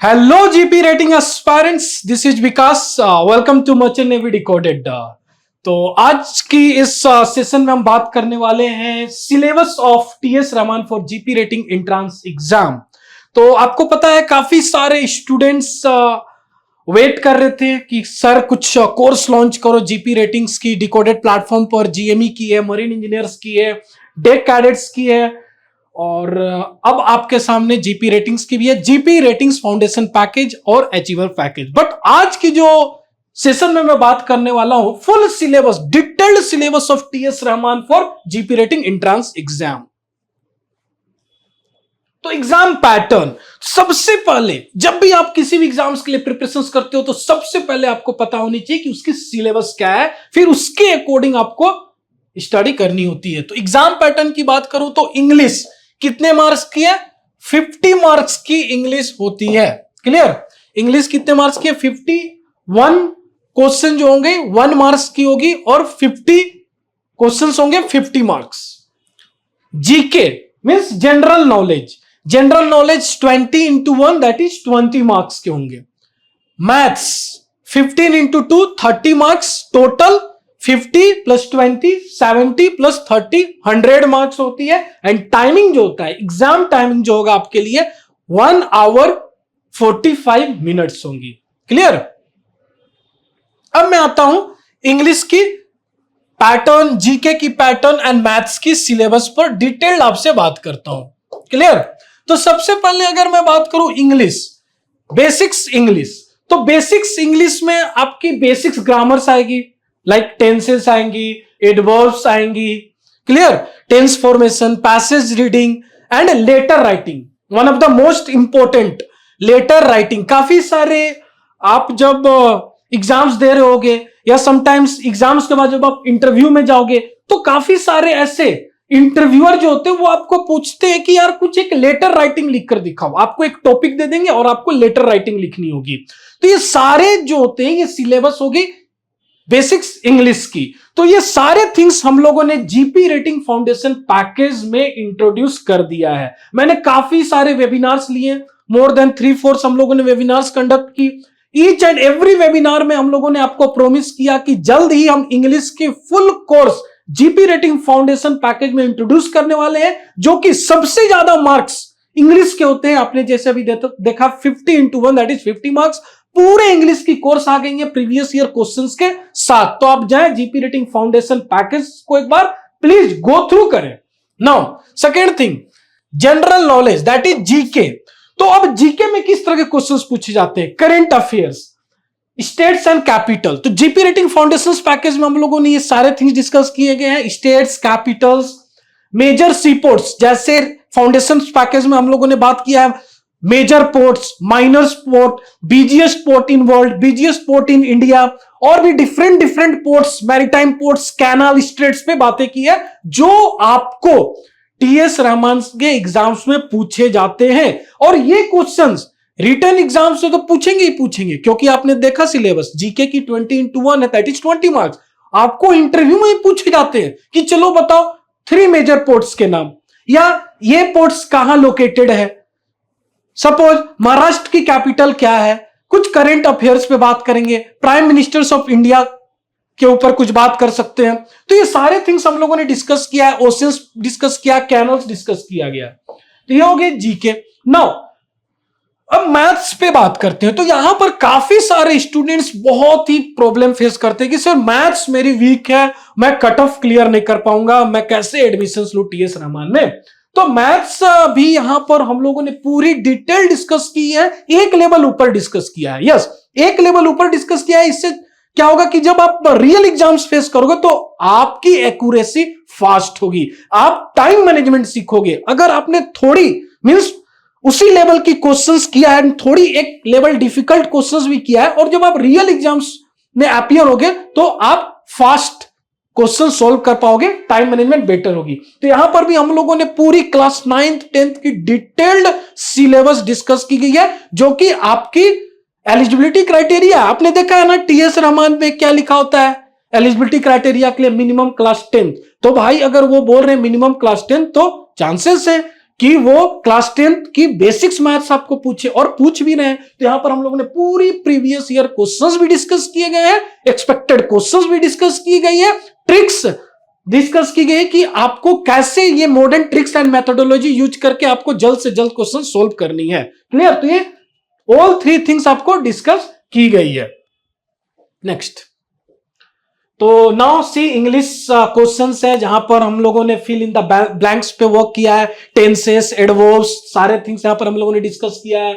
Hello GP rating aspirants, this is Vikas. Welcome to merchant navy decoded. तो आज की इस सेशन में हम बात करने वाले हैं syllabus of TS Rahman for GP rating entrance exam. तो आपको पता है काफी सारे स्टूडेंट्स वेट कर रहे थे कि सर कुछ कोर्स लॉन्च करो जीपी रेटिंग्स की। डिकोडेड प्लेटफॉर्म पर जीएमई की है, मरीन इंजीनियर्स की है, डेक कैडेट्स की है और अब आपके सामने जीपी रेटिंग्स की भी है, जीपी रेटिंग्स फाउंडेशन पैकेज और अचीवर पैकेज। बट आज की जो सेशन में मैं बात करने वाला हूं full syllabus, detailed syllabus of TS Rahman for GP rating entrance exam. तो एग्जाम पैटर्न, सबसे पहले जब भी आप किसी भी एग्जाम्स के लिए प्रिपरेशन करते हो तो सबसे पहले आपको पता होनी चाहिए कि उसकी सिलेबस क्या है, फिर उसके अकॉर्डिंग आपको स्टडी करनी होती है। तो एग्जाम पैटर्न की बात करूं तो इंग्लिश कितने मार्क्स की है? 50 मार्क्स की इंग्लिश होती है। क्लियर? इंग्लिश कितने मार्क्स की है? 51 क्वेश्चन जो होंगे 1 मार्क्स की होगी और 50 क्वेश्चंस होंगे 50 marks. GK means general knowledge, general knowledge 20 into 1 that is 20 marks के होंगे। Maths 15 into 2 30 marks, total 50 + 20 70 + 30 100 marks होती है। एंड टाइमिंग जो होता है, एग्जाम टाइमिंग जो होगा आपके लिए 1 hour 45 minutes होंगी। क्लियर? अब मैं आता हूं इंग्लिश की पैटर्न, जीके की पैटर्न एंड मैथ्स की सिलेबस पर डिटेल्ड आपसे बात करता हूं। क्लियर? तो सबसे पहले अगर मैं बात करूं इंग्लिश, बेसिक्स इंग्लिश, तो बेसिक्स इंग्लिश में आपकी बेसिक्स ग्रामर्स आएगी, लाइक टेंसेस आएंगी, एडवर्ब्स आएंगी। Clear? Tense formation, passage reading and letter writing. One of the most important, letter writing. काफी सारे आप जब एग्जाम्स दे रहे होगे या समटाइम्स एग्जाम्स के बाद जब आप इंटरव्यू में जाओगे तो काफी सारे ऐसे इंटरव्यूअर जो होते हैं वो आपको पूछते हैं कि यार कुछ एक लेटर राइटिंग लिखकर दिखाओ। आपको एक टॉपिक दे देंगे और आपको लेटर राइटिंग लिखनी होगी। तो ये सारे जो होते हैं ये सिलेबस होगी बेसिक्स इंग्लिश की। तो ये सारे थिंग्स हम लोगों ने जीपी रेटिंग फाउंडेशन पैकेज में इंट्रोड्यूस कर दिया है। मैंने काफी सारे वेबिनार्स लिए, मोर देन 3-4 हम लोगों ने वेबिनार्स कंडक्ट की। ईच एंड एवरी वेबिनार में हम लोगों ने आपको प्रॉमिस किया कि जल्द ही हम इंग्लिश के full course GP rating foundation package में इंट्रोड्यूस करने वाले हैं, जो कि सबसे ज्यादा मार्क्स इंग्लिश के होते हैं। आपने जैसे अभी देखा 50 into 1 दैट इज 50 मार्क्स। पूरे इंग्लिश की कोर्स आ गई है प्रीवियस ईयर क्वेश्चंस के साथ। तो आप जाएं जीपी रेटिंग फाउंडेशन पैकेज को एक बार प्लीज गो थ्रू करें। Now second thing, general knowledge that is GK. तो अब जीके में किस तरह के क्वेश्चंस पूछे जाते हैं? Current affairs, states and capital. तो जीपी रेटिंग फाउंडेशन पैकेज में हम लोगों ने ये सारे थिंग्स डिस्कस किए गए हैं। States, capitals, major sea ports, जैसे फाउंडेशन पैकेज में हम लोगों ने बात किया है major ports, minor port, biggest port in world, biggest port in India, और भी different ports, maritime ports, canal, straits पे बातें की है जो आपको टीएस रहमान के एग्जाम्स में पूछे जाते हैं। और ये क्वेश्चंस रिटन एग्जाम्स से तो पूछेंगे ही पूछेंगे, क्योंकि आपने देखा सिलेबस जीके की 20 into 1 है दैट इज 20 मार्क्स। आपको इंटरव्यू में ही पूछे जाते हैं कि चलो बताओ 3 मेजर पोर्ट्स के नाम, या ये पोर्ट्स कहां लोकेटेड है। सपोज महाराष्ट्र की कैपिटल क्या है, कुछ करंट अफेयर्स पे बात करेंगे, प्राइम मिनिस्टर्स ऑफ इंडिया के ऊपर कुछ बात कर सकते हैं। तो ये सारे थिंग्स हम लोगों ने डिस्कस किया है, ओशंस डिस्कस किया, कैनल्स डिस्कस किया गया। तो ये हो गए जीके। नाउ अब मैथ्स पे बात करते हैं। तो यहां पर काफी सारे स्टूडेंट्स बहुत ही प्रॉब्लम फेस करते हैं कि सर मैथ्स मेरी वीक है, मैं कट ऑफ क्लियर नहीं कर पाऊंगा, मैं कैसे एडमिशन लूं टीएस रहमान में। तो मैथ्स भी यहां पर हम लोगों ने पूरी डिटेल डिस्कस की है, एक लेवल ऊपर डिस्कस किया है। यस, एक लेवल ऊपर डिस्कस किया है। इससे क्या होगा कि जब आप रियल एग्जाम्स फेस करोगे तो आपकी एक्यूरेसी फास्ट होगी, आप टाइम मैनेजमेंट सीखोगे। अगर आपने थोड़ी मींस उसी लेवल की क्वेश्चंस किया है, थोड़ी एक लेवल डिफिकल्ट क्वेश्चंस भी किया है, और जब आप रियल एग्जाम्स में अपीयर होगे तो आप फास्ट क्वेश्चन सोल्व कर पाओगे, टाइम मैनेजमेंट बेटर होगी। तो यहां पर भी हम लोगों ने पूरी क्लास 9th 10th की डिटेल्ड सिलेबस डिस्कस की गई है, जो कि आपकी एलिजिबिलिटी क्राइटेरिया, आपने देखा है ना टीएस रहमान में क्या लिखा होता है एलिजिबिलिटी क्राइटेरिया के लिए, मिनिमम क्लास 10th। तो भाई अगर वो बोल रहे हैं मिनिमम क्लास 10th तो चांसेस है कि वो क्लास 10th की बेसिक्स मैथ्स आपको पूछे, और पूछ भी रहे हैं, तो यहां पर हम लोगों ने पूरी प्रीवियस ईयर क्वेश्चंस भी डिस्कस किए गए हैं, एक्सपेक्टेड क्वेश्चंस भी डिस्कस की गई है, ट्रिक्स डिस्कस की गई कि आपको कैसे ये modern tricks and methodology use करके आपको जल्द से जल्द क्वेश्चन सोल्व करनी है। क्लियर? तो ये ऑल 3 थिंग्स आपको डिस्कस की गई है। नेक्स्ट, तो नाउ सी इंग्लिश क्वेश्चंस है जहां पर हम लोगों ने फिल इन द ब्लैंक्स पे वर्क किया है, टेंसेस, एडवर्ब्स, सारे थिंग्स यहां पर हम लोगों ने डिस्कस किया है।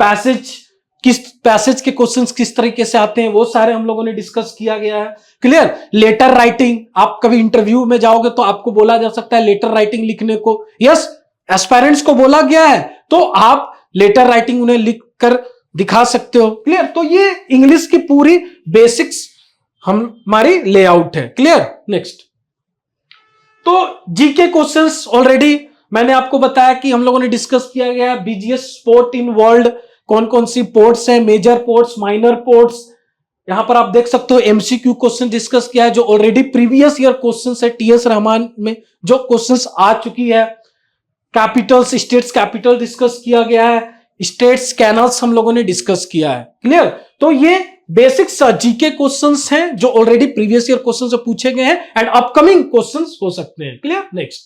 पैसेज के क्वेश्चंस किस तरीके से आते हैं वो सारे हम लोगों ने डिस्कस किया गया है। क्लियर? लेटर राइटिंग, आप कभी इंटरव्यू में जाओगे तो आपको बोला जा सकता है लेटर राइटिंग लिखने को, यस, एस्पायरेंट्स को बोला गया है, तो आप लेटर राइटिंग उन्हें लिख कर दिखा सकते हो। क्लियर? तो ये इंग्लिश की पूरी बेसिक्स हमारी लेआउट है। क्लियर? नेक्स्ट, तो जीके क्वेश्चंस ऑलरेडी मैंने आपको बताया कि हम लोगों ने डिस्कस किया गया, बिजिएस्ट पोर्ट इन वर्ल्ड, कौन कौन सी पोर्ट्स हैं, मेजर पोर्ट्स, माइनर पोर्ट्स। यहां पर आप देख सकते हो एमसीक्यू क्वेश्चन डिस्कस किया है जो ऑलरेडी प्रीवियस ईयर क्वेश्चंस है टीएस रहमान में जो क्वेश्चंस आ चुकी है। कैपिटल्स, स्टेट्स कैपिटल डिस्कस किया गया है, स्टेट्स कैनल्स हम लोगों ने डिस्कस किया है। क्लियर? तो ये बेसिक्स जीके क्वेश्चंस हैं जो ऑलरेडी प्रीवियस ईयर क्वेश्चन से पूछे गए हैं एंड अपकमिंग क्वेश्चंस हो सकते हैं। क्लियर? नेक्स्ट,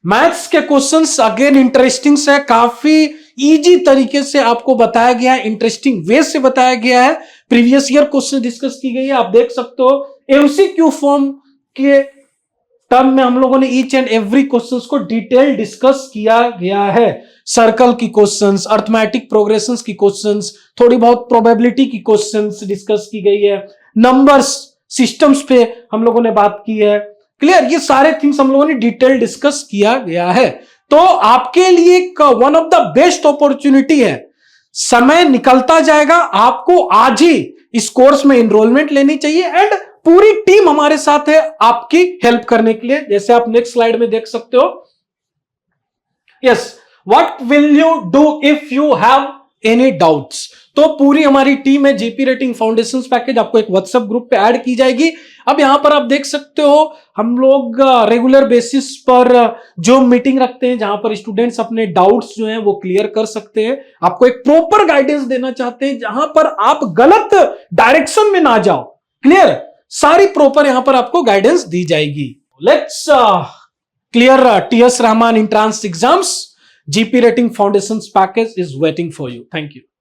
मैथ्स के क्वेश्चंस अगेन इंटरेस्टिंग है, काफी इजी तरीके से आपको बताया गया है, इंटरेस्टिंग वे से बताया गया है, प्रीवियस ईयर क्वेश्चन डिस्कस की गई है। आप देख सकते हो एमसीक्यू फॉर्म के टर्म में हम लोगों ने ईच एंड एवरी क्वेश्चंस को डिटेल डिस्कस किया गया है। सर्कल की क्वेश्चंस, अर्थमेटिक प्रोग्रेशंस की क्वेश्चंस, थोड़ी बहुत प्रोबेबिलिटी की क्वेश्चंस डिस्कस की गई है, नंबर्स सिस्टम्स पे हम लोगों ने बात की है। क्लियर? ये सारे थिंग्स हम लोगों ने डिटेल डिस्कस किया गया है। तो आपके लिए one of the best opportunity है, समय निकलता जाएगा, आपको आज ही इस कोर्स में एनरोलमेंट लेनी चाहिए एंड पूरी टीम हमारे साथ है आपकी हेल्प करने के लिए, जैसे आप नेक्स्ट स्लाइड में देख सकते हो। Yes, what will you do if you have any doubts? तो पूरी हमारी टीम है, जीपी रेटिंग फाउंडेशन पैकेज आपको एक व्हाट्सएप ग्रुप पे ऐड की जाएगी। अब यहां पर आप देख सकते हो हम लोग रेगुलर बेसिस पर जो मीटिंग रखते हैं जहां पर स्टूडेंट्स अपने डाउट्स जो हैं वो क्लियर कर सकते हैं, आपको एक प्रॉपर गाइडेंस देना चाहते हैं जहां पर आप गलत डायरेक्शन में ना जाओ। क्लियर? सारी प्रॉपर यहां पर आपको गाइडेंस दी जाएगी। Let's clear TS Rahman entrance exams, GP rating foundation package is waiting for you. Thank you.